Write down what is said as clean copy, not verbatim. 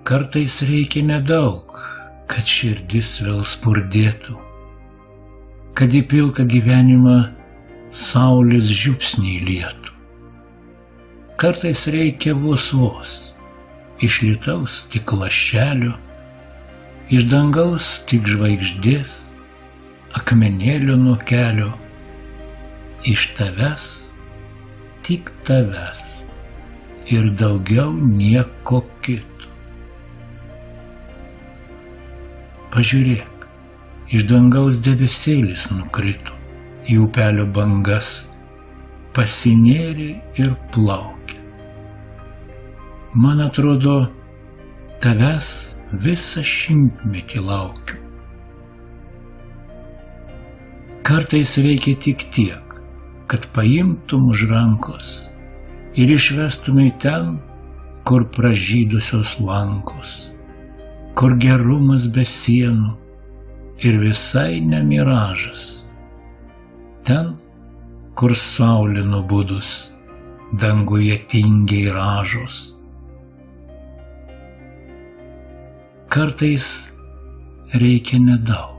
Kartais reikia nedaug, kad širdis vėl spurdėtų, kad į pilką gyvenimą saulės žiupsniai lietų. Kartais reikia vos, iš lietaus tik lašelio, iš dangaus tik žvaigždės, akmenėlio nuo kelio, iš tavęs, tik tavęs ir daugiau nieko kito. Pažiūrėk, iš dangaus debesėlis nukrito, į upelio bangas pasinėrė ir plaukė. Man atrodo, tavęs visą šimtmetį laukiu. Kartais reikia tik tiek, kad paimtum už rankos ir išvestumai ten, kur pražydusios lankos, kur gerumas be sienų ir visai ne miražas, ten, kur saulė nubudus, danguje tingiai ražos. Kartais reikia nedaug,